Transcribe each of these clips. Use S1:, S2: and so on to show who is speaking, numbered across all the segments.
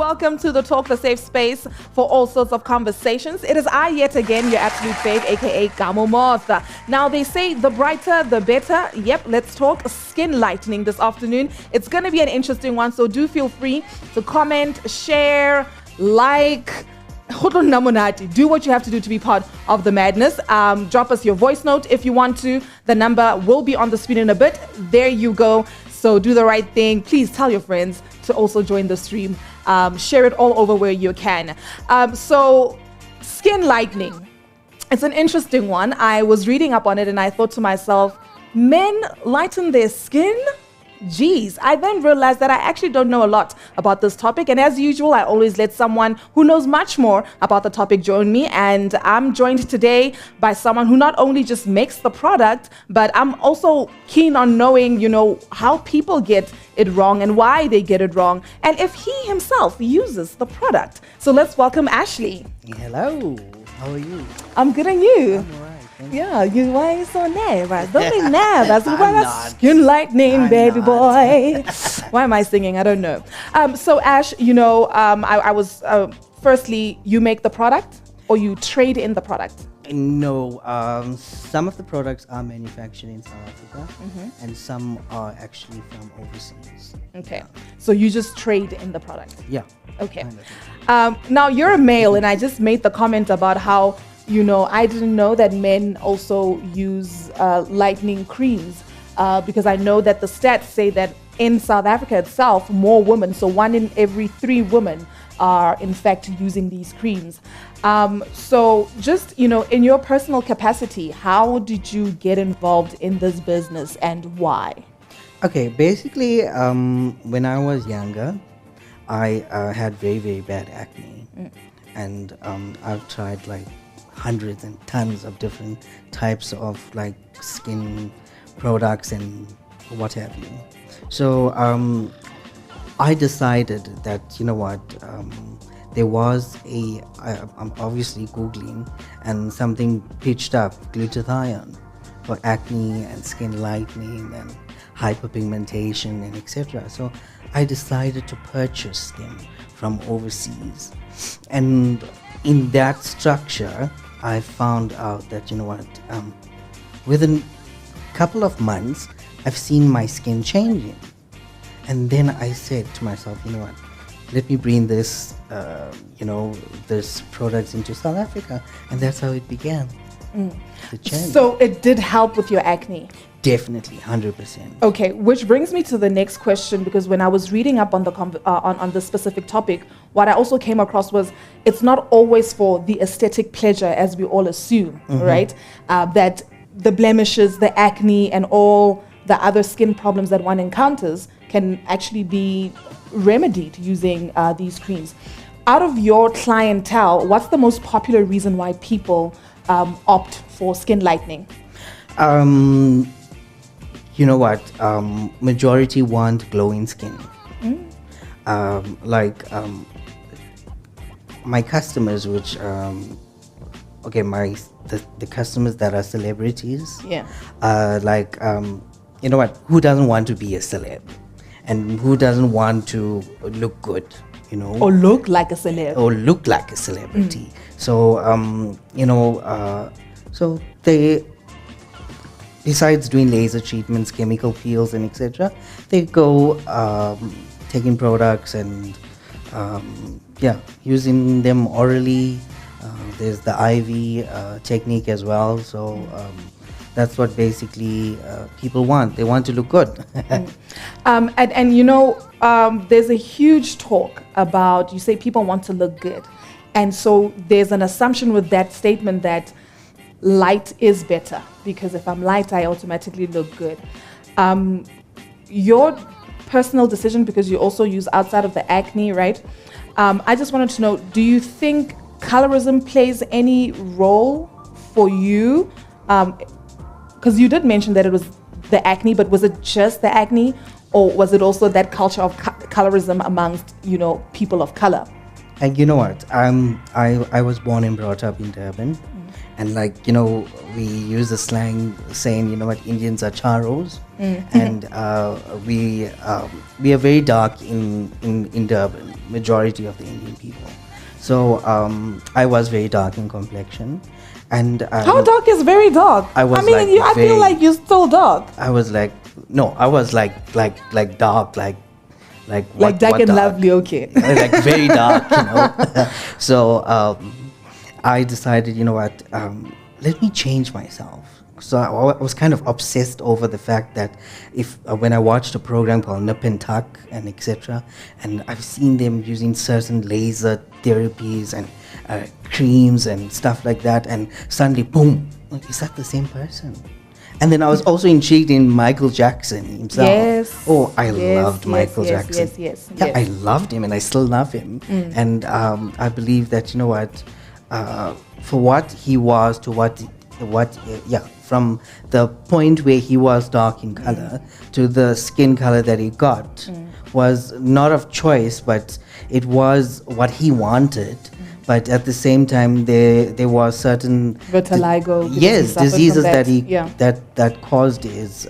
S1: welcome to the Talk, the safe space for all sorts of conversations. It is I yet again, your absolute fave, aka Kamo Moth. Now they say the brighter, the better. Yep, let's talk skin lightening this afternoon. It's going to be an interesting one, so do feel free to comment, share, like. Do what you have to do to be part of the madness. Drop us your voice note if you want to. The number will be on the screen in a bit. There you go. So do the right thing. Please tell your friends to also join the stream. Share it all over where you can. So skin lightening. It's an interesting one. I was reading up on it and I thought to myself, men lighten their skin? Geez, I then realized that I actually don't know a lot about this topic. And as usual, I always let someone who knows much more about the topic join me. And I'm joined today by someone who not only just makes the product, but I'm also keen on knowing, how people get it wrong and why they get it wrong. And if he himself uses the product. So let's welcome Ashley.
S2: Hello, how are you?
S1: I'm good, and you?
S2: I'm all right.
S1: Yeah, why are you so nervous? Don't be nervous.
S2: I'm not.
S1: Skin lightning, baby
S2: not.
S1: boy. Why am I singing? I don't know. So Ash, I was firstly, you make the product or you trade in the product?
S2: No, some of the products are manufactured in South Africa, and some are actually from overseas.
S1: Okay, so you just trade in the product?
S2: Yeah.
S1: Okay. Now you're a male, and I just made the comment about how I didn't know that men also use lightening creams because I know that the stats say that in South Africa itself, more women, so 1 in every 3 women are in fact using these creams. So just, in your personal capacity, how did you get involved in this business and why?
S2: Okay, basically, when I was younger, I had very, very bad acne. And I've tried like hundreds and tons of different types of like skin products and what have you. So I decided that there was I'm obviously Googling, and something pitched up glutathione for acne and skin lightening and hyperpigmentation and etc. So I decided to purchase them from overseas, and in that structure I found out that within a couple of months I've seen my skin changing. And then I said to myself, let me bring this this products into South Africa, and that's how it began. The journey.
S1: So it did help with your acne?
S2: Definitely, 100%.
S1: Okay, which brings me to the next question, because when I was reading up on the on this specific topic, what I also came across was it's not always for the aesthetic pleasure as we all assume, right? That the blemishes, the acne, and all the other skin problems that one encounters can actually be remedied using these creams. Out of your clientele, what's the most popular reason why people opt for skin lightening?
S2: You know what? Majority want glowing skin. My customers, which the customers that are celebrities.
S1: Yeah.
S2: Who doesn't want to be a celeb, and who doesn't want to look good?
S1: Or look like a celeb.
S2: Or look like a celebrity. So so they, besides doing laser treatments, chemical peels, and etc., they go taking products and using them orally. There's the IV technique as well. So that's what basically people want. They want to look good. There's a huge talk about, you say people want to look good. And so there's an assumption with that statement that light is better, because if I'm light, I automatically look good. Your personal decision, because you also use outside of the acne, right? I just wanted to know, do you think colorism plays any role for you? Because you did mention that it was the acne, but was it just the acne, or was it also that culture of colorism amongst, people of color? And you know what? I was born and brought up in Durban. And we use the slang saying, Indians are charos. And we are very dark in Durban. majority of the Indian people. So I was very dark in complexion, and
S1: how dark is very dark?
S2: I was
S1: I feel like you're still dark.
S2: I was like dark,
S1: Like dark and lovely, okay.
S2: Like very dark, So I decided, let me change myself. So I was kind of obsessed over the fact that when I watched a program called Nip and Tuck and etc., and I've seen them using certain laser therapies and creams and stuff like that, and suddenly, boom, is that the same person? And then I was also intrigued in Michael Jackson himself.
S1: Yes.
S2: Oh, I loved Michael Jackson.
S1: Yes.
S2: I loved him, and I still love him. And I believe that, for what he was to from the point where he was dark in color to the skin color that he got was not of choice, but it was what he wanted. But at the same time, there was certain
S1: vitiligo.
S2: Diseases that caused his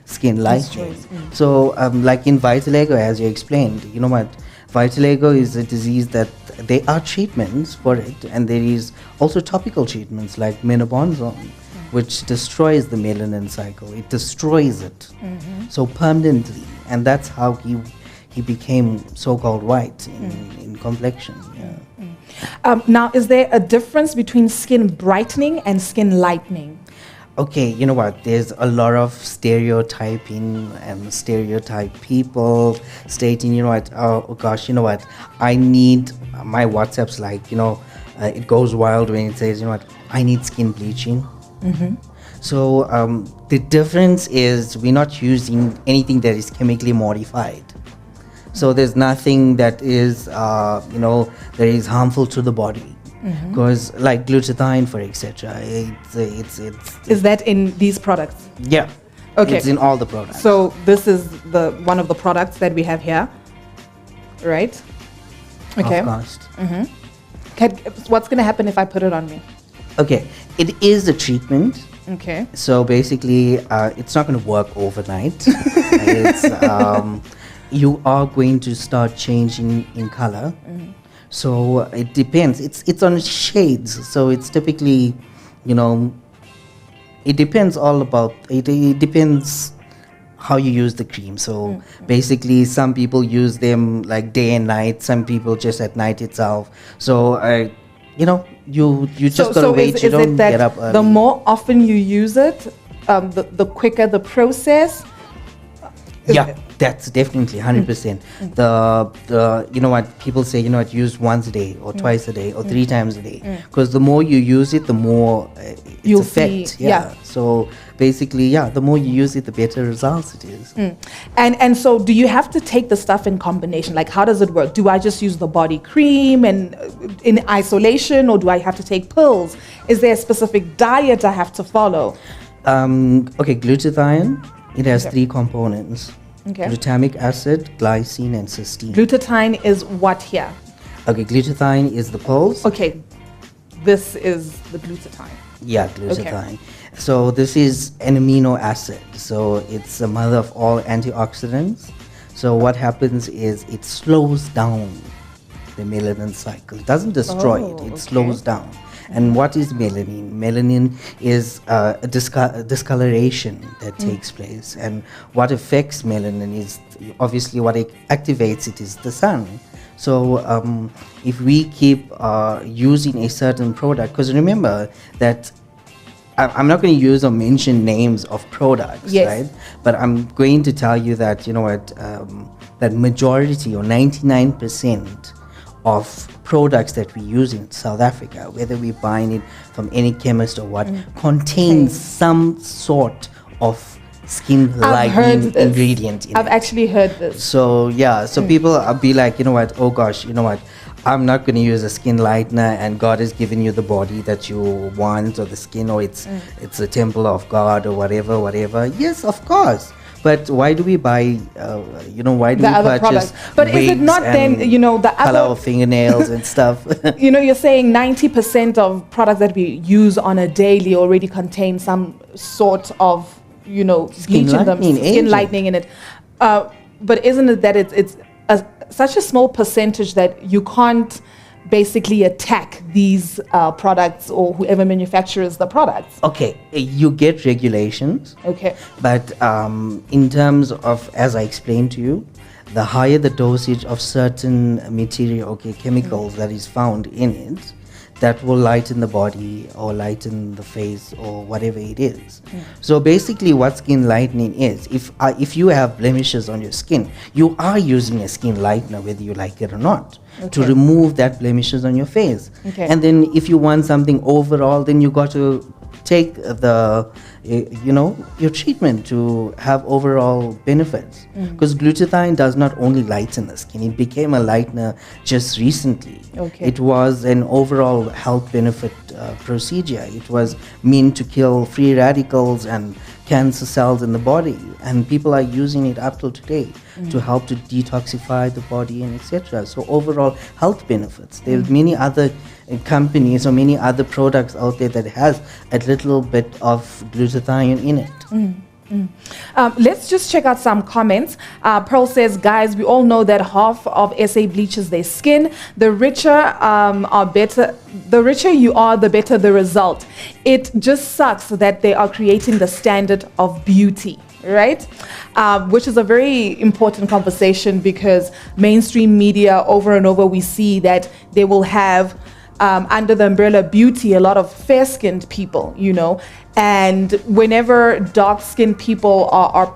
S2: skin lightening. So, like in vitiligo, as you explained, vitiligo is a disease that there are treatments for it, and there is also topical treatments like menabonzone, which destroys the melanin cycle. It destroys it so permanently, and that's how he became so-called white in complexion.
S1: Now, is there a difference between skin brightening and skin lightening?
S2: Okay, you know what? There's a lot of stereotyping and stereotype people stating, oh gosh, I need my WhatsApp's like, it goes wild when it says, I need skin bleaching. So the difference is we're not using anything that is chemically modified. So there's nothing that is, that is harmful to the body. Because like glutathione, for etc., it's
S1: is that in these products?
S2: Yeah.
S1: Okay.
S2: It's in all the products.
S1: So this is one of the products that we have here, right? Okay.
S2: Of course.
S1: What's going to happen if I put it on me?
S2: Okay, it is a treatment.
S1: Okay.
S2: So basically, it's not going to work overnight. You are going to start changing in color. So it depends. It's on shades. So it's typically, it depends all about it. It depends how you use the cream. So basically, some people use them like day and night. Some people just at night itself. So you just gotta wait. You don't get up early.
S1: The more often you use it, the quicker the process.
S2: Yeah, that's definitely 100%. The people say, use once a day or twice a day or 3 times a day, because the more you use it, the more
S1: you'll
S2: effect.
S1: See, yeah.
S2: So basically, the more you use it, the better results it is.
S1: And so, do you have to take the stuff in combination? Like, how does it work? Do I just use the body cream and in isolation, or do I have to take pills? Is there a specific diet I have to follow?
S2: Okay, glutathione. It has 3 components.
S1: Okay.
S2: Glutamic acid, glycine, and cysteine.
S1: Glutathione is what here?
S2: Okay, glutathione is the pills.
S1: Okay, this is the glutathione.
S2: Yeah, glutathione. Okay. So this is an amino acid. So it's the mother of all antioxidants. So what happens is it slows down the melanin cycle. It doesn't destroy it. It slows down. And what is melanin? Melanin is a discoloration that takes place. And what affects melanin is obviously what activates it is the sun. So if we keep using a certain product, because remember that I'm not going to use or mention names of products, right? But I'm going to tell you that, that majority or 99% of products that we use in South Africa, whether we're buying it from any chemist or what, contains some sort of skin lightening ingredient in it.
S1: I've actually heard this.
S2: So so people will be like, oh gosh, I'm not going to use a skin lightener, and God has given you the body that you want, or the skin, or it's a temple of God, or whatever. Yes, of course. But why do we buy, why do we purchase
S1: But is it not then, the
S2: color
S1: other...
S2: of fingernails and stuff?
S1: You're saying 90% of products that we use on a daily already contain some sort of, bleach in them, skin lightening in it. But isn't it that it's such a small percentage that you can't basically attack these products or whoever manufactures the products?
S2: Okay, you get regulations.
S1: Okay.
S2: But in terms of, as I explained to you, the higher the dosage of certain material, chemicals that is found in it, that will lighten the body or lighten the face or whatever it is. So basically what skin lightening is, if you have blemishes on your skin, you are using a skin lightener whether you like it or not, to remove that blemishes on your face. And then if you want something overall, then you got to take your treatment to have overall benefits, because glutathione does not only lighten the skin, it became a lightener just recently. It was an overall health benefit procedure. It was meant to kill free radicals and cancer cells in the body, and people are using it up till today to help to detoxify the body and etc. So overall health benefits. There's many other companies or many other products out there that has a little bit of glutathione in it.
S1: Let's just check out some comments. Pearl says, guys, we all know that half of SA bleaches their skin. The richer are better. The richer you are, the better the result. It just sucks that they are creating the standard of beauty, right? Which is a very important conversation, because mainstream media over and over, we see that they will have under the umbrella beauty a lot of fair-skinned people, and whenever dark-skinned people are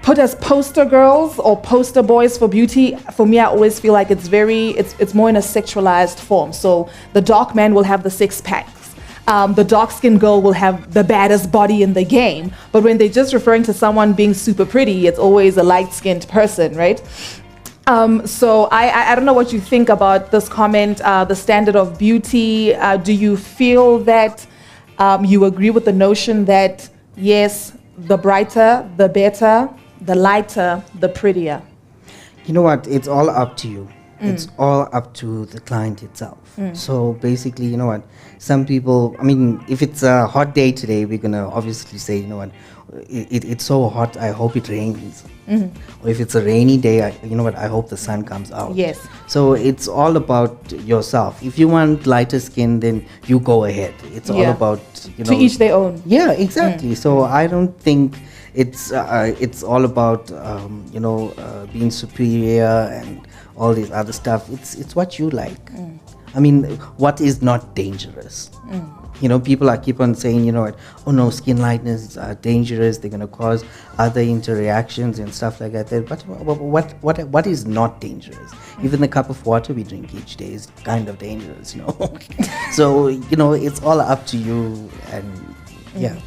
S1: put as poster girls or poster boys for beauty, for me, I always feel like it's more in a sexualized form. So the dark man will have the six packs. The dark-skinned girl will have the baddest body in the game. But when they're just referring to someone being super pretty, it's always a light-skinned person, right? So I don't know what you think about this comment, the standard of beauty. Do you feel that you agree with the notion that, yes, the brighter, the better, the lighter, the prettier?
S2: You know what? It's all up to you. It's all up to the client itself. So basically, you know what? Some people, if it's a hot day today, we're going to obviously say, you know what? It's so hot, I hope it rains. Or if it's a rainy day, I hope the sun comes out.
S1: Yes.
S2: So it's all about yourself. If you want lighter skin, then you go ahead. It's all about,
S1: to each their own.
S2: Yeah, exactly. So I don't think it's all about being superior and all this other stuff. It's what you like. What is not dangerous? People keep on saying, oh no, skin lightness are dangerous, they're going to cause other interreactions and stuff like that. But what is not dangerous? Even the cup of water we drink each day is kind of dangerous, So, it's all up to you. And yeah.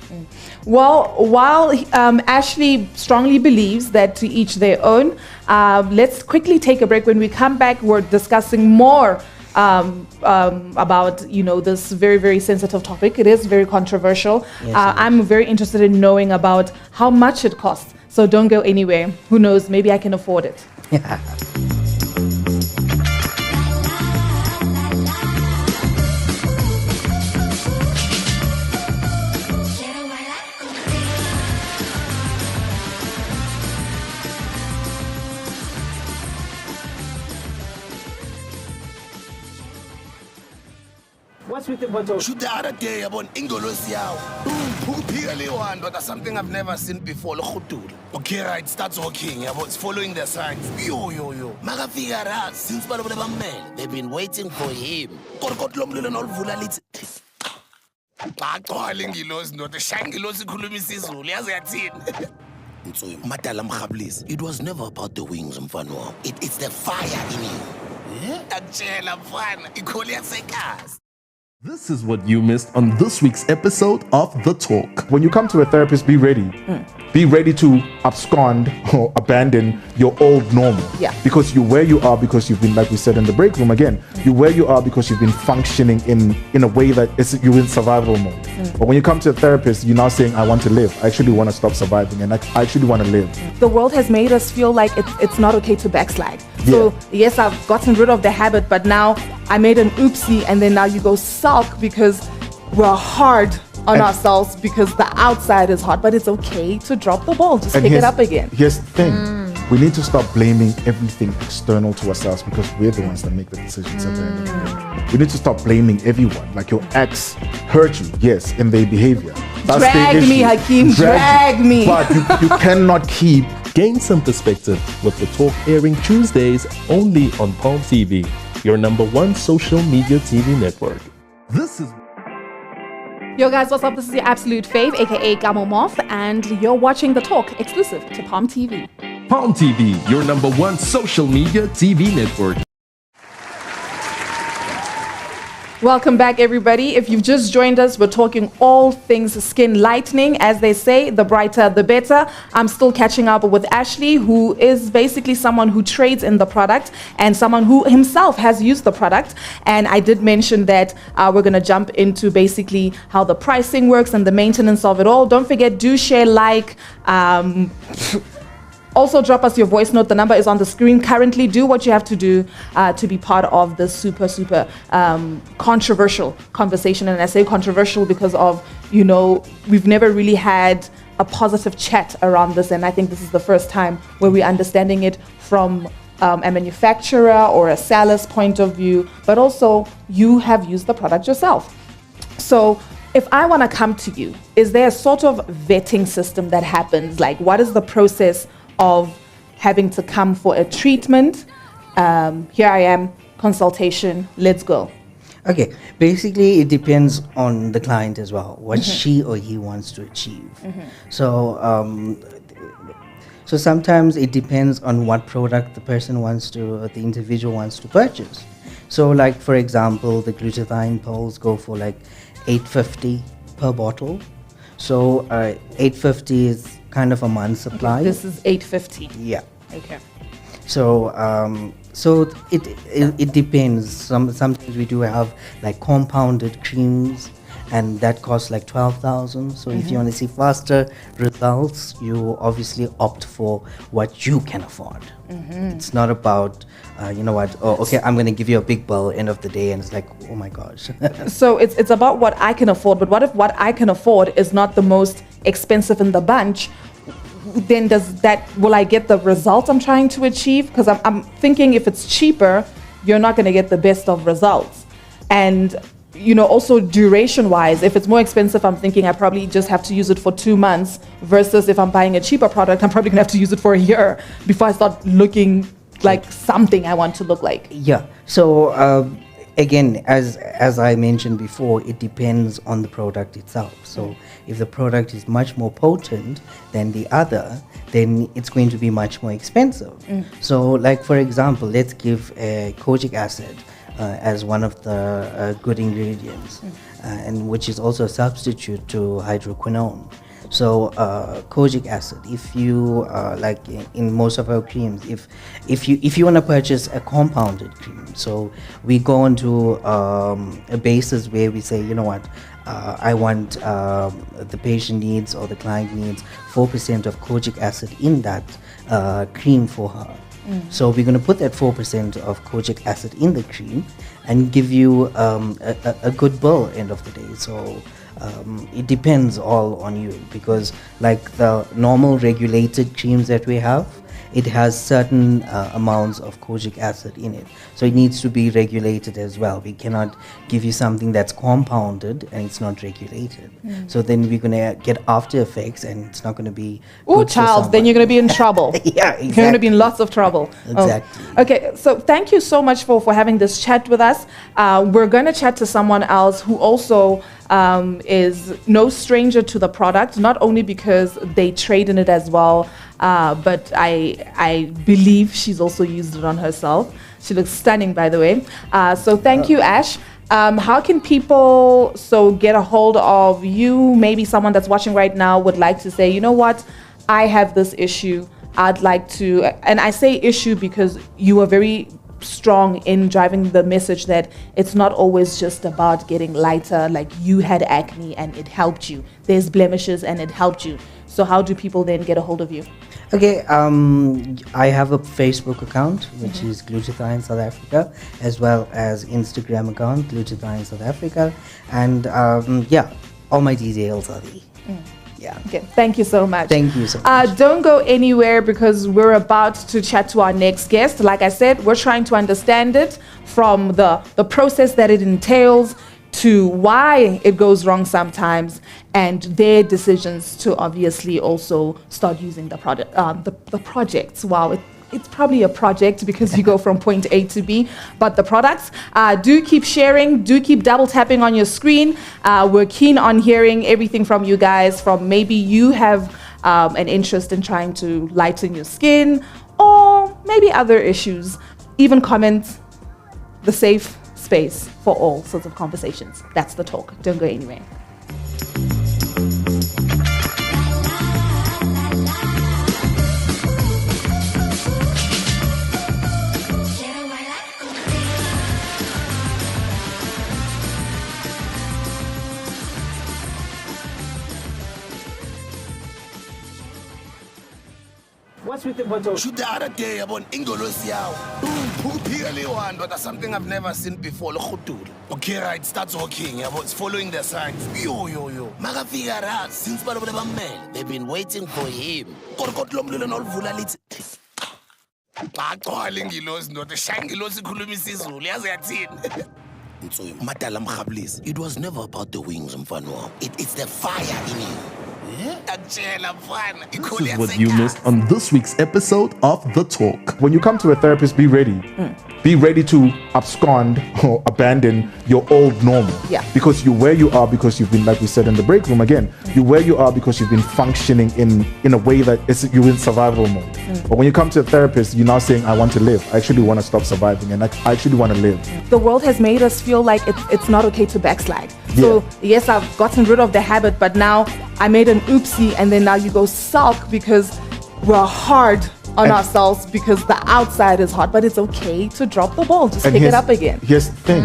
S1: Well, while Ashley strongly believes that to each their own, let's quickly take a break. When we come back, we're discussing more about this very, very sensitive topic. It is very controversial.
S2: Yes,
S1: I'm very interested in knowing about how much it costs. So don't go anywhere. Who knows? Maybe I can afford it.
S2: Yeah.
S3: What's with the bottle?
S4: Shoot the other day about Ingolosiao. Boom, purely one, but that's something I've never seen before. Okay, right, starts walking. It's following the signs. Yo. Maga figure out since man, they've been waiting for him. It was never about the wings, Mfanwa. It's the fire in you.
S5: This is what you missed on this week's episode of The Talk.
S3: When you come to a therapist, be ready. Be ready to abscond or abandon your old normal.
S1: Yeah.
S3: Because you're where you are because you've been, like we said in the break room again, you're where you are because you've been functioning in a way that you're in survival mode. But when you come to a therapist, you're now saying, I want to live. I actually want to stop surviving and I actually want to live.
S1: The world has made us feel like it's not okay to backslide. So yes, I've gotten rid of the habit, but now I made an oopsie, and then now you go sulk because we're hard on ourselves because the outside is hot. But it's okay to drop the ball. Just pick it up again.
S3: Here's the thing. we need to stop blaming everything external to ourselves because we're the ones that make the decisions at the end of the day. We need to stop blaming everyone. Like your ex hurt you, yes, in their behavior. That's
S1: Drag
S3: their
S1: me,
S3: issue.
S1: Hakeem, drag me.
S3: But you cannot keep.
S5: Gain some perspective with the talk airing Tuesdays only on Palm TV, your #1 social media TV network. This is
S1: Yo guys, what's up? This is your absolute fave, aka Kamo Moth, and you're watching The Talk exclusive to Palm TV.
S5: Palm TV, your #1 social media TV network.
S1: Welcome back, everybody. If you've just joined us, we're talking all things skin lightening. As they say, the brighter, the better. I'm still catching up with Ashley, who is basically someone who trades in the product and someone who himself has used the product. And I did mention that we're going to jump into basically how the pricing works and the maintenance of it all. Don't forget, do share, like, also drop us your voice note. The number is on the screen currently. Do what you have to do to be part of this super controversial conversation. And I say controversial because of, we've never really had a positive chat around this. And I think this is the first time where we're understanding it from a manufacturer or a seller's point of view, but also you have used the product yourself. So if I want to come to you, is there a sort of vetting system that happens? Like, what is the process of having to come for a treatment? Here I am, consultation, let's go.
S2: Okay, basically it depends on the client as well, what she or he wants to achieve. So sometimes it depends on what product the individual wants to purchase. So like, for example, the glutathione pills go for like $8.50 per bottle. So $8.50 is kind of a month's supply.
S1: This is $8.50.
S2: Yeah.
S1: Okay.
S2: So it depends. Sometimes we do have like compounded creams, and that costs like 12,000. So if you want to see faster results, you obviously opt for what you can afford. It's not about okay, I'm going to give you a big bill end of the day, and it's like, oh my gosh.
S1: So it's about what I can afford, but what if what I can afford is not the most expensive in the bunch? Then will I get the result I'm trying to achieve? Because I'm thinking if it's cheaper, you're not going to get the best of results. And also duration wise, if it's more expensive, I'm thinking I probably just have to use it for 2 months, versus if I'm buying a cheaper product, I'm probably gonna have to use it for a year before I start looking like something I want to look like.
S2: Yeah. So again, as I mentioned before, it depends on the product itself. So if the product is much more potent than the other, then it's going to be much more expensive. So like, for example, let's give kojic acid as one of the good ingredients, and which is also a substitute to hydroquinone. So kojic acid, if you like in most of our creams, if you want to purchase a compounded cream, so we go into a basis where we say, I want the patient needs or the client needs 4% of kojic acid in that cream for her. So we're going to put that 4% of kojic acid in the cream and give you a good bill end of the day. So it depends all on you, because like the normal regulated creams that we have, it has certain amounts of kojic acid in it. So it needs to be regulated as well. We cannot give you something that's compounded and it's not regulated. So then we're going to get after effects, and it's not going to be
S1: Oh,
S2: good for
S1: child, then
S2: someone.
S1: you're going to be in trouble.
S2: Yeah, exactly.
S1: You're going to be in lots of trouble.
S2: Exactly.
S1: Oh. Okay, so thank you so much for having this chat with us. We're going to chat to someone else who also is no stranger to the product, not only because they trade in it as well, but I believe she's also used it on herself. She looks stunning, by the way. So thank you, Ash. How can people get a hold of you? Maybe someone that's watching right now would like to say, you know what, I have this issue. I'd like to, and I say issue because you are very strong in driving the message that it's not always just about getting lighter. Like, you had acne and it helped you. There's blemishes and it helped you. So how do people then get a hold of you?
S2: Okay, I have a Facebook account, which is Glutathione South Africa, as well as Instagram account, Glutathione South Africa, and yeah, all my details are there. Yeah.
S1: Okay, thank you so much.
S2: Thank you so much.
S1: Don't go anywhere because we're about to chat to our next guest. Like I said, we're trying to understand it from the process that it entails to why it goes wrong sometimes and their decisions to obviously also start using the product, the projects. Wow, it's probably a project because you go from point A to B, but the products, do keep sharing, do keep double tapping on your screen. We're keen on hearing everything from you guys, from maybe you have an interest in trying to lighten your skin or maybe other issues. Even comments, the safe space for all sorts of conversations. That's the talk. Don't go anywhere.
S6: What's with the bottle?
S4: Shoot the other day about Aliciaa. Boom, but that's something I've never seen before. Okay, right, starts walking. It's following the signs. Yo. Maga figure out since man, they've been waiting for him. It was never about the wings, Mfano. It's the fire in you.
S5: This is what you missed on this week's episode of The Talk.
S3: When you come to a therapist, be ready. Be ready to abscond or abandon your old normal.
S1: Yeah.
S3: Because you're where you are because you've been, like we said in the break room again, you're where you are because you've been functioning in a way that you're in survival mode. But when you come to a therapist, you're now saying, I want to live. I actually want to stop surviving and I actually want to live.
S1: The world has made us feel like it's not okay to backslide. So yes, I've gotten rid of the habit, but now I made an oopsie, and then now you go sulk because we're hard on ourselves because the outside is hot. But it's okay to drop the ball, just pick it up again.
S3: Here's the thing.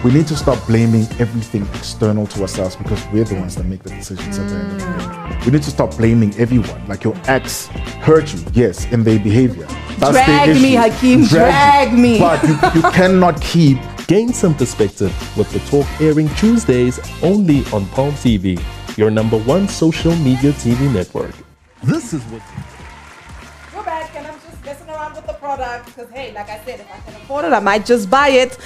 S3: We need to stop blaming everything external to ourselves because we're the ones that make the decisions at the end of the day. We need to stop blaming everyone. Like your ex hurt you, yes, in their behavior. That's
S1: Drag
S3: their
S1: me,
S3: issue.
S1: Hakeem, drag me.
S3: But you cannot keep.
S5: Gain some perspective with The Talk airing Tuesdays only on Palm TV, your #1 social media TV network. This is what...
S1: We're back, and I'm just messing around with the product because, hey, like I said, if I can afford it, I might just buy it.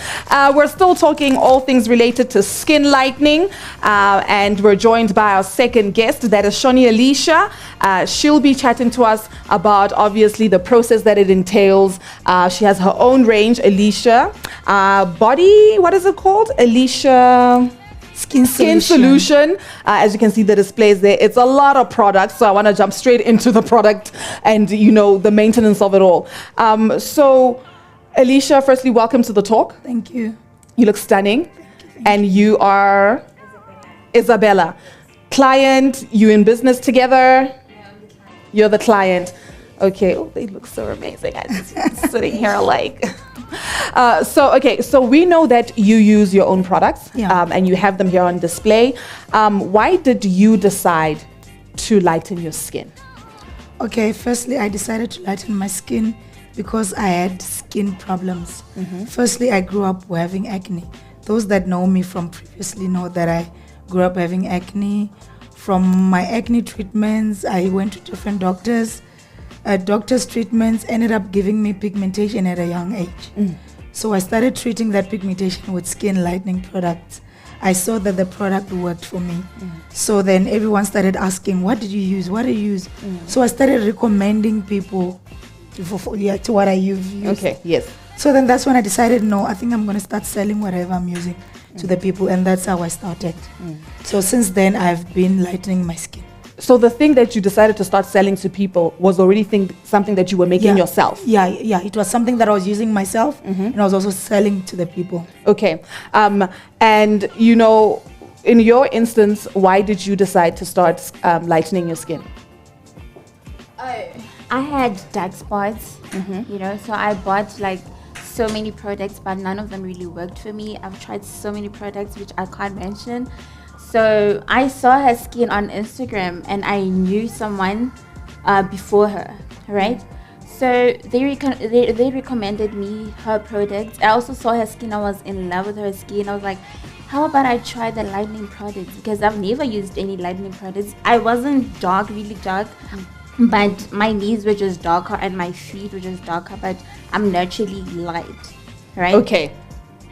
S1: We're still talking all things related to skin lightening, and we're joined by our second guest, that is Shonie Aliciaa. She'll be chatting to us about, obviously, the process that it entails. She has her own range, Aliciaa. Body, what is it called? Aliciaa... Skin solution. As you can see the displays there, it's a lot of products, so I want to jump straight into the product and the maintenance of it all. So Aliciaa, firstly, welcome to The Talk.
S7: Thank you.
S1: You look stunning. And you are Isabella. Client, you in business together? You're the client. Okay, oh, they look so amazing. I'm just sitting here like... So we know that you use your own products, and you have them here on display. Why did you decide to lighten your skin?
S7: Okay, firstly, I decided to lighten my skin because I had skin problems. Firstly, I grew up having acne. Those that know me from previously know that I grew up having acne. From my acne treatments, I went to different doctors. Doctors' treatments ended up giving me pigmentation at a young age. So I started treating that pigmentation with skin lightening products. I saw that the product worked for me. So then everyone started asking, what did you use? What do you use? So I started recommending people to what I use.
S1: Okay, yes.
S7: So then that's when I decided, no, I think I'm going to start selling whatever I'm using to the people. And that's how I started. So since then, I've been lightening my skin.
S1: So the thing that you decided to start selling to people was already something that you were making yourself?
S7: Yeah. It was something that I was using myself, and I was also selling to the people.
S1: Okay. And, in your instance, why did you decide to start lightening your skin?
S8: I had dark spots, so I bought so many products, but none of them really worked for me. I've tried so many products, which I can't mention. So I saw her skin on Instagram and I knew someone before her, right? So they recommended me her products. I also saw her skin. I was in love with her skin. I was like, how about I try the lightening products, because I've never used any lightening products. I wasn't dark, really dark, but my knees were just darker and my feet were just darker, but I'm naturally light, right?
S1: Okay.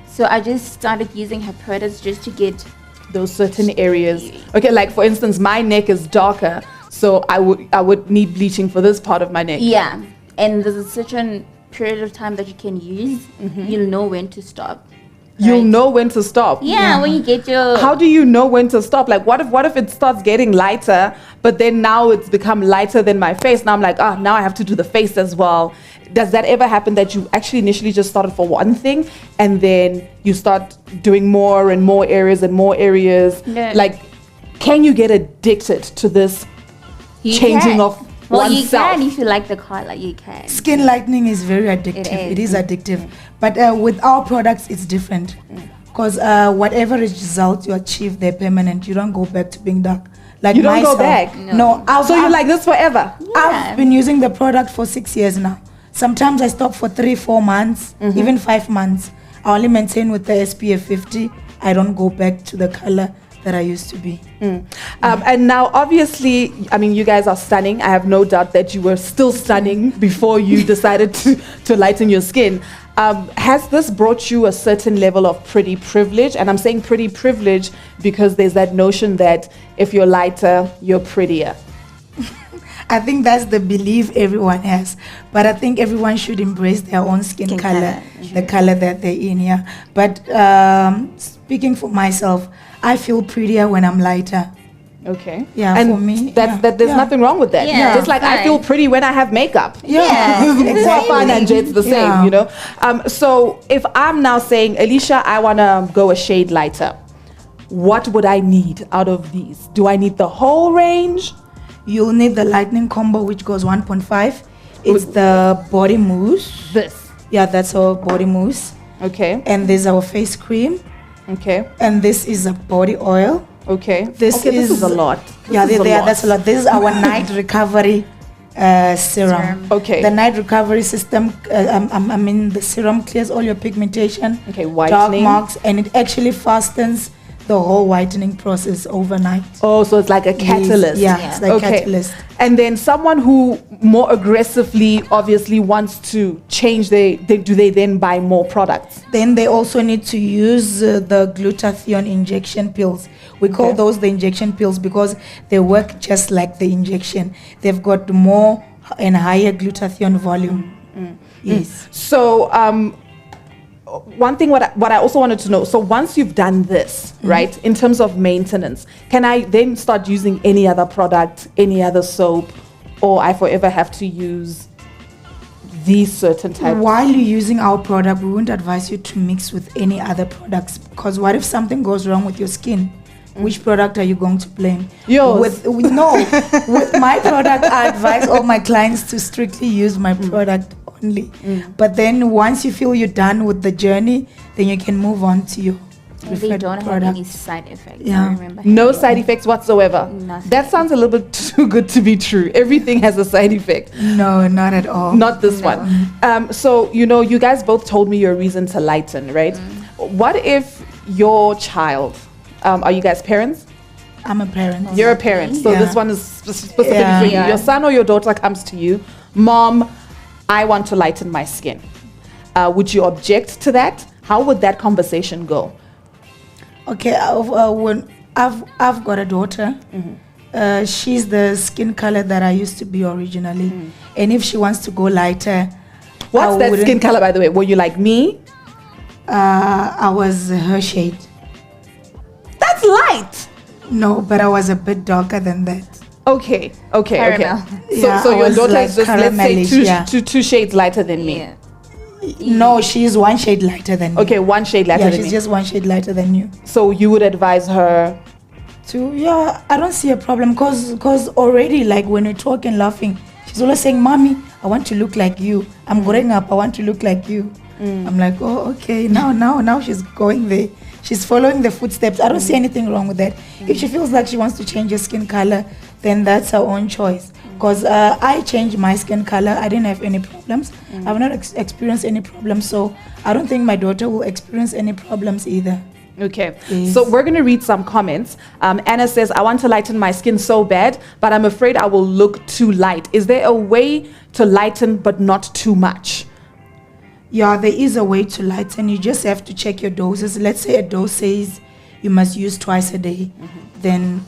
S8: So I just started using her products just to get
S1: those certain areas. Okay, like for instance, my neck is darker, so I would need bleaching for this part of my neck.
S8: Yeah, and there's a certain period of time that you can use. You'll know when to stop.
S1: You'll
S8: right?
S1: know when to stop.
S8: Yeah, when you get your.
S1: How do you know when to stop? Like, what if it starts getting lighter, but then now it's become lighter than my face? Now I'm like, now I have to do the face as well. Does that ever happen that you actually initially just started for one thing and then you start doing more and more areas and more areas?
S8: No.
S1: Like, can you get addicted to this
S8: You
S1: changing
S8: can.
S1: of
S8: Well,
S1: oneself?
S8: you can if you like the color. You can.
S7: Skin lightening is very addictive. It is addictive. But with our products, it's different. Because whatever result you achieve, they're permanent. You don't go back to being dark. Like
S1: You don't go
S7: myself,
S1: back?
S7: No.
S1: So you're like this forever?
S7: I've been using the product for 6 years now. Sometimes I stop for 3-4 months, even 5 months. I only maintain with the SPF 50. I don't go back to the color that I used to be.
S1: And now, obviously, I mean, you guys are stunning. I have no doubt that you were still stunning before you decided to lighten your skin. Has this brought you a certain level of pretty privilege? And I'm saying pretty privilege because there's that notion that if you're lighter, you're prettier.
S7: I think that's the belief everyone has. But I think everyone should embrace their own skin color, the color that they're in, yeah. But speaking for myself, I feel prettier when I'm lighter.
S1: Okay.
S7: Yeah,
S1: and
S7: for me,
S1: there's nothing wrong with that.
S8: Yeah,
S1: Just like I feel pretty when I have makeup. Fine and Jade's the same, you know. So if I'm now saying, Aliciaa, I want to go a shade lighter, what would I need out of these? Do I need the whole range?
S7: You'll need the lightning combo, which goes 1.5. It's the body mousse.
S1: This.
S7: Yeah, that's our body mousse.
S1: Okay.
S7: And there's our face cream.
S1: Okay.
S7: And this is a body oil.
S1: Okay.
S7: This is
S1: a lot.
S7: That's a lot. This is our night recovery serum.
S1: Okay.
S7: The night recovery system, the serum clears all your pigmentation,
S1: Okay,
S7: dark
S1: whitening.
S7: marks, and it actually fastens the whole whitening process overnight.
S1: Oh, so it's like a catalyst.
S7: It's like catalyst.
S1: And then someone who more aggressively obviously wants to change do they then buy more products?
S7: Then they also need to use the glutathione injection pills. We call those the injection pills because they work just like the injection. They've got more and higher glutathione volume. Yes.
S1: So one thing what I also wanted to know, so once you've done this, right, in terms of maintenance, can I then start using any other product, any other soap, or I forever have to use these certain types?
S7: While you're using our product, we wouldn't advise you to mix with any other products, because what if something goes wrong with your skin? Which product are you going to blame?
S1: Yours.
S7: With my product, I advise all my clients to strictly use my product only. But then once you feel you're done with the journey, then you can move on to your
S8: And they don't have any side effects.
S7: Yeah.
S8: I remember.
S1: No side effects whatsoever.
S8: Nothing.
S1: That sounds a little bit too good to be true. Everything has a side effect.
S7: No, not at all.
S1: Not this one. So, you guys both told me your reason to lighten, right? What if your child, are you guys parents?
S7: I'm a parent.
S1: You're a parent. So this one is specifically for you.
S8: Yeah.
S1: Your son or your daughter comes to you, Mom, I want to lighten my skin. Would you object to that? How would that conversation go?
S7: Okay, when I've got a daughter. She's the skin color that I used to be originally, and if she wants to go lighter,
S1: What's that skin color, by the way? Were you like me?
S7: I was her shade.
S1: That's light.
S7: No, but I was a bit darker than that.
S1: Okay.
S8: Caramel.
S7: Yeah,
S1: So
S7: I
S1: your
S7: was
S1: daughter
S7: like
S1: is just, let's say,
S7: caramelish,
S1: two shades lighter than me.
S8: Yeah.
S7: No, she's one shade lighter than me.
S1: Okay, one shade lighter
S7: Yeah,
S1: than
S7: she's
S1: me.
S7: just one shade lighter than you.
S1: So you would advise her?
S7: I don't see a problem because already, like, when we talk and laughing, she's always saying, Mommy, I want to look like you. I'm growing up, I want to look like you. I'm like, oh, okay, now she's going there. She's following the footsteps. I don't see anything wrong with that. If she feels like she wants to change her skin color, then that's her own choice. Because I changed my skin color. I didn't have any problems. I've not experienced any problems. So I don't think my daughter will experience any problems either.
S1: Okay,
S7: Yes.
S1: so we're going to read some comments. Anna says, I want to lighten my skin so bad, but I'm afraid I will look too light. Is there a way to lighten but not too much?
S7: Yeah, there is a way to lighten. You just have to check your doses. Let's say a dose says you must use twice a day, then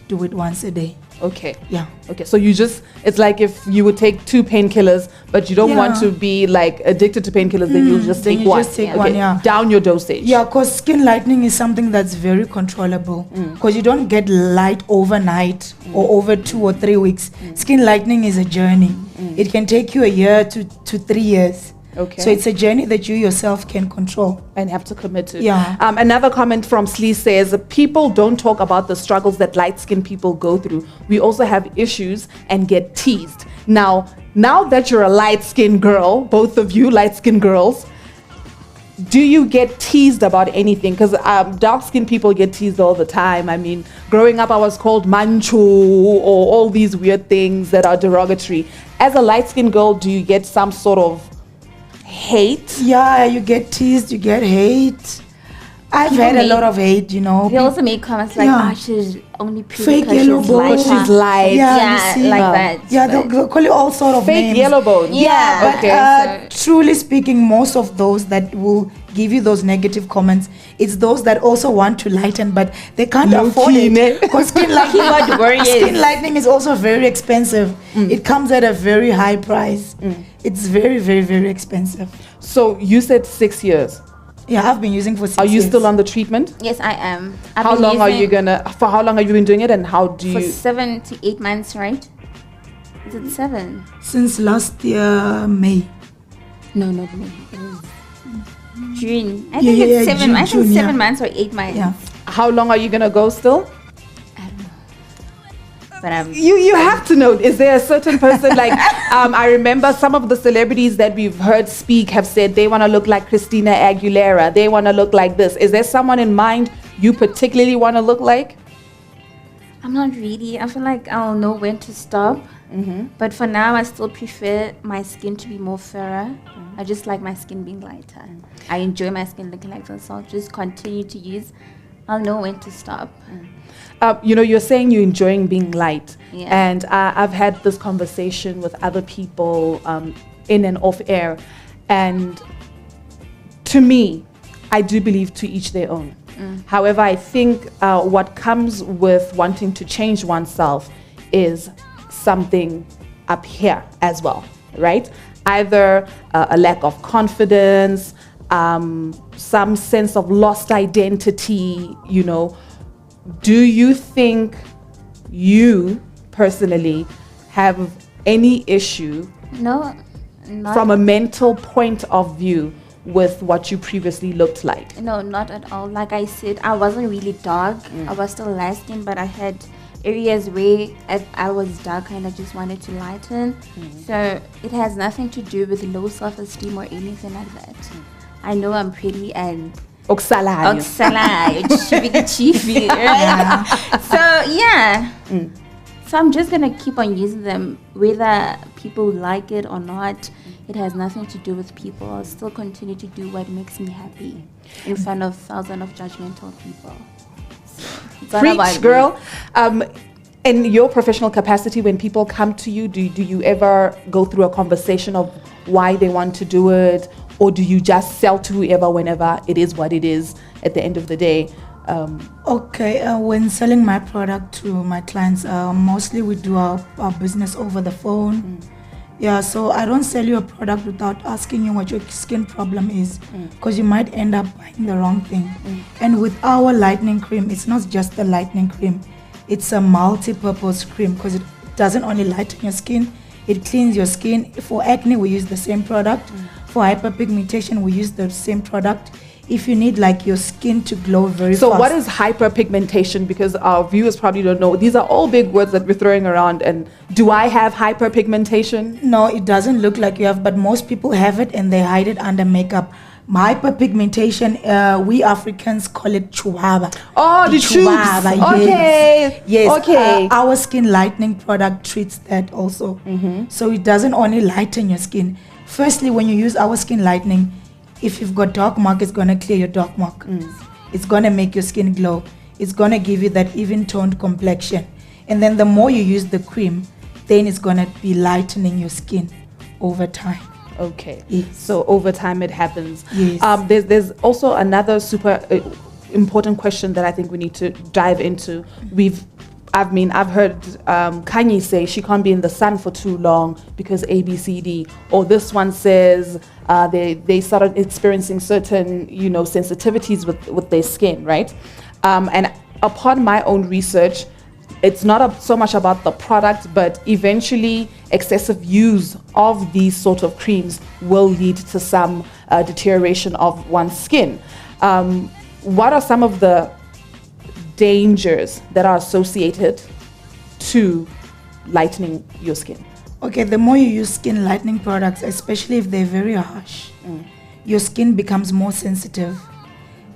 S7: do it once a day.
S1: Okay.
S7: Yeah.
S1: Okay, so it's like if you would take 2 painkillers, but you don't want to be like addicted to painkillers, then you'll just
S7: then
S1: take
S7: you
S1: one.
S7: just take one, yeah.
S1: Down your dosage.
S7: Yeah, because skin lightening is something that's very controllable. Because you don't get light overnight or over 2 or 3 weeks. Skin lightening is a journey. It can take you a year to 3 years.
S1: Okay.
S7: So it's a journey that you yourself can control.
S1: And have to commit to.
S7: Yeah.
S1: Another comment from Slee says, people don't talk about the struggles that light-skinned people go through. We also have issues and get teased. Now that you're a light-skinned girl, both of you light-skinned girls, do you get teased about anything? Because dark-skinned people get teased all the time. I mean, growing up, I was called mancho or all these weird things that are derogatory. As a light-skinned girl, do you get some sort of hate?
S7: Yeah, you get teased, you get hate. I've had a lot of hate, you know.
S8: They also make comments like, she's only pretty
S7: fake
S8: because
S7: yellow
S8: she's
S7: bone.
S8: lighter.
S1: She's light.
S8: Yeah,
S7: you see.
S8: like that.
S7: Yeah,
S8: but-
S7: they'll call you all sort of
S1: Fake
S7: names.
S1: yellow bone.
S8: Yeah,
S7: But
S1: okay.
S7: truly speaking, most of those that will give you those negative comments, it's those that also want to lighten, but they can't afford it. Because skin lightening is also very expensive. It comes at a very high price. It's very, very, very expensive.
S1: So you said 6 years.
S7: Yeah, I've been using for 6
S1: Are you
S7: years.
S1: still on the treatment?
S8: Yes, I am.
S1: For how long have you been doing it, and how do
S8: For
S1: you?
S8: 7 to 8 months, right? Is it 7?
S7: Since last year, May.
S8: No, not May. It was June. I think it's 7. I think
S7: June,
S8: 7 months or 8 months.
S7: Yeah.
S1: How long are you gonna go still?
S8: I don't know. But
S1: You have to know. Is there a certain person like I remember some of the celebrities that we've heard speak have said they want to look like Christina Aguilera. They want to look like this. Is there someone in mind you particularly want to look like?
S8: I'm not really. I feel like I'll know when to stop. But for now, I still prefer my skin to be more fairer. I just like my skin being lighter. I enjoy my skin looking like this, so I'll just continue to use. I'll know when to stop.
S1: You're saying you're enjoying being light.
S8: Yeah.
S1: And I've had this conversation with other people in and off air. And to me, I do believe to each their own. However, I think what comes with wanting to change oneself is something up here as well, right? Either a lack of confidence, some sense of lost identity, Do you think you personally have any issue
S8: No, not
S1: from a mental point of view with what you previously looked like?
S8: No, not at all. Like I said, I wasn't really dark. I was still light skinned, but I had areas where I was dark and I just wanted to lighten. So it has nothing to do with low self-esteem or anything like that. I know I'm pretty and
S1: Oksalayo.
S8: chibi, right? So yeah. So I'm just gonna keep on using them, whether people like it or not. It has nothing to do with people. I'll still continue to do what makes me happy in front of thousands of judgmental people. So it's all about
S1: Preach,
S8: me.
S1: girl. In your professional capacity, when people come to you, do you ever go through a conversation of why they want to do it? Or do you just sell to whoever whenever it is what it is at the end of the day?
S7: When selling my product to my clients, mostly we do our business over the phone. Yeah, so I don't sell you a product without asking you what your skin problem is, because you might end up buying the wrong thing. And with our lightening cream, it's not just the lightening cream, it's a multi-purpose cream, because it doesn't only lighten your skin, it cleans your skin. For acne, we use the same product. For hyperpigmentation, we use the same product. If you need like your skin to glow very fast.
S1: So what is hyperpigmentation? Because our viewers probably don't know. These are all big words that we're throwing around. And do I have hyperpigmentation?
S7: No, it doesn't look like you have, but most people have it and they hide it under makeup. Hyperpigmentation, we Africans call it chuaba.
S1: Oh, the tubes. Okay.
S7: Yes.
S1: Okay.
S7: Our skin lightening product treats that also. So it doesn't only lighten your skin. Firstly, when you use our skin lightening, if you've got dark mark, it's going to clear your dark mark. It's gonna make your skin glow. It's gonna give you that even toned complexion. And then the more you use the cream, then it's gonna be lightening your skin over time.
S1: Okay.
S7: Yes.
S1: So over time it happens.
S7: Yes.
S1: There's also another super important question that I think we need to dive into. I've heard Kanye say she can't be in the sun for too long because ABCD, or this one says they started experiencing certain sensitivities with their skin, right? And upon my own research, it's not so much about the product, but eventually excessive use of these sort of creams will lead to some deterioration of one's skin. What are some of the dangers that are associated to lightening your skin?
S7: Okay, the more you use skin lightening products, especially if they're very harsh, your skin becomes more sensitive.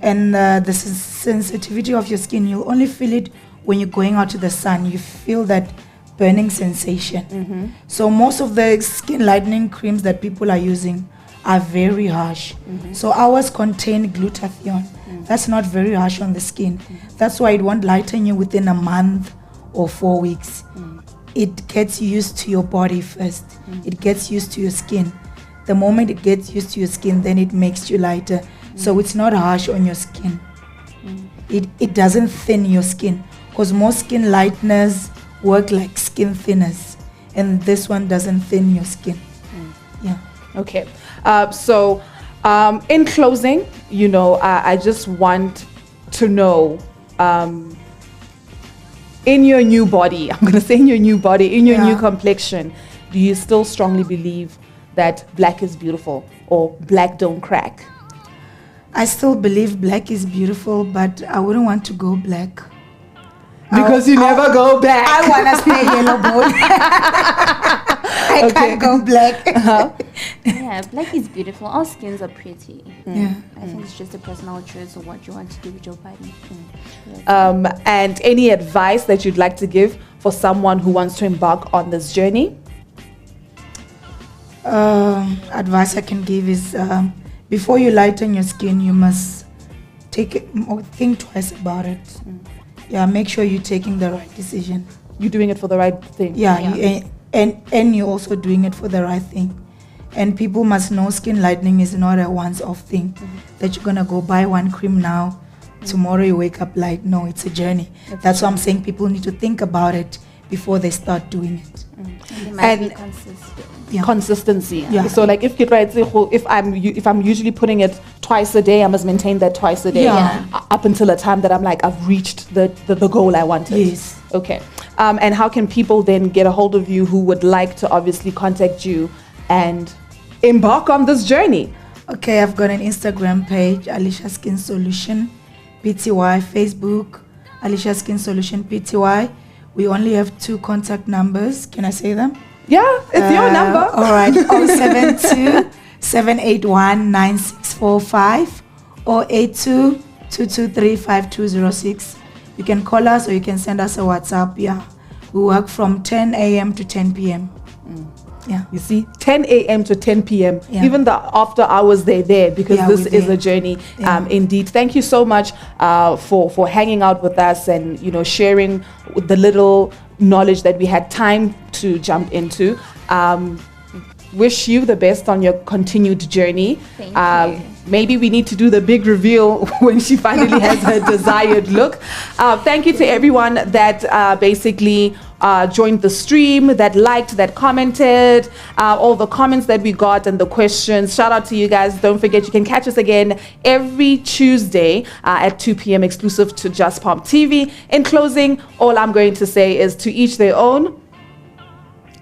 S7: And the sensitivity of your skin, you'll only feel it when you're going out to the sun. You feel that burning sensation. So most of the skin lightening creams that people are using are very harsh. So ours contain glutathione. That's not very harsh on the skin. That's why it won't lighten you within a month or 4 weeks. It gets used to your body first. It gets used to your skin. The moment it gets used to your skin, then it makes you lighter. So it's not harsh on your skin. It doesn't thin your skin, because most skin lighteners work like skin thinners, and this one doesn't thin your skin. Yeah.
S1: Okay. So in closing, I just want to know, in your new body, I'm going to say in your new body, in your new complexion, do you still strongly believe that black is beautiful, or black don't crack?
S7: I still believe black is beautiful, but I wouldn't want to go black.
S1: Because you never go back.
S7: I want to stay yellow bone. I can't go black.
S8: Yeah, black is beautiful. All skins are pretty.
S7: Yeah.
S8: I think it's just a personal choice of what you want to do with your body.
S1: And any advice that you'd like to give for someone who wants to embark on this journey?
S7: Advice I can give is before you lighten your skin, you must think twice about it. Yeah, make sure you're taking the right decision.
S1: You're doing it for the right thing.
S7: Yeah. And you're also doing it for the right thing. And people must know skin lightening is not a once-off thing, that you're gonna go buy one cream now, tomorrow you wake up light. No, it's a journey. That's why I'm saying people need to think about it before they start doing it.
S8: And they must be consistent.
S7: Yeah.
S1: Consistency.
S7: Yeah.
S1: So like if I'm usually putting it twice a day, I must maintain that twice a day.
S7: Yeah.
S1: Up until a time that I'm like, I've reached the goal I wanted.
S7: Yes.
S1: Okay. And how can people then get a hold of you who would like to obviously contact you and embark on this journey?
S7: Okay, I've got an Instagram page, Aliciaa Skin Solution Pty, Facebook, Aliciaa Skin Solution Pty. We only have 2 contact numbers. Can I say them?
S1: Yeah, it's your number.
S7: All right, 072-781-9645 or 82-223-5206. You can call us or you can send us a WhatsApp. Yeah, we work from 10 a.m. to 10 p.m. Yeah.
S1: You see, 10 a.m. to 10 p.m.
S7: Yeah.
S1: Even the after hours, they're there because this is a journey.
S7: Yeah.
S1: Indeed. Thank you so much for hanging out with us and sharing the little knowledge that we had time to jump into. Wish you the best on your continued journey.
S8: Thank you.
S1: Maybe we need to do the big reveal when she finally has her desired look. Thank you to everyone that basically joined the stream, that liked, that commented, all the comments that we got and the questions. Shout out to you guys. Don't forget, you can catch us again every Tuesday at 2 p.m. exclusive to Just Pop TV. In closing, all I'm going to say is to each their own.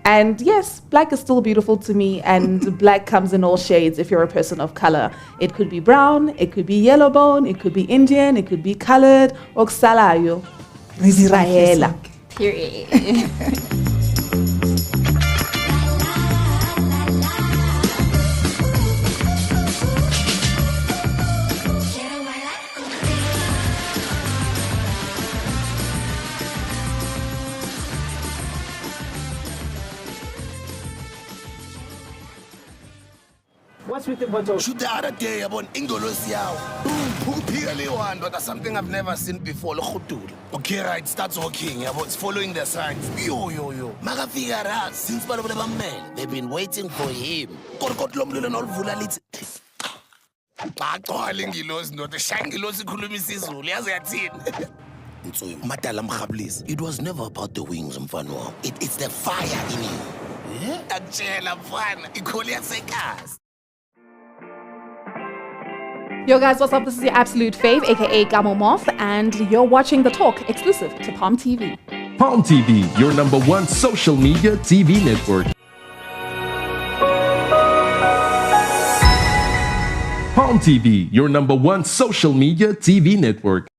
S1: And yes, black is still beautiful to me, and black comes in all shades if you're a person of color. It could be brown, it could be yellow bone, it could be Indian, it could be colored, or kusalayo. Israela.
S8: Period.
S6: What's with the bottle?
S4: Shoot the other day about Ingolosiao. Boom, one, but that's something I've never seen before. Okay, right, starts walking. It's following the signs. Yo. Maga figure out since man, they've been waiting for him. It was never about the wings, mfano. It's the fire in you.
S1: Yo guys, what's up? This is your absolute fave, aka Kamo Moth, and you're watching The Talk, exclusive to Palm TV.
S5: Palm TV, your #1 social media TV network. Palm TV, your #1 social media TV network.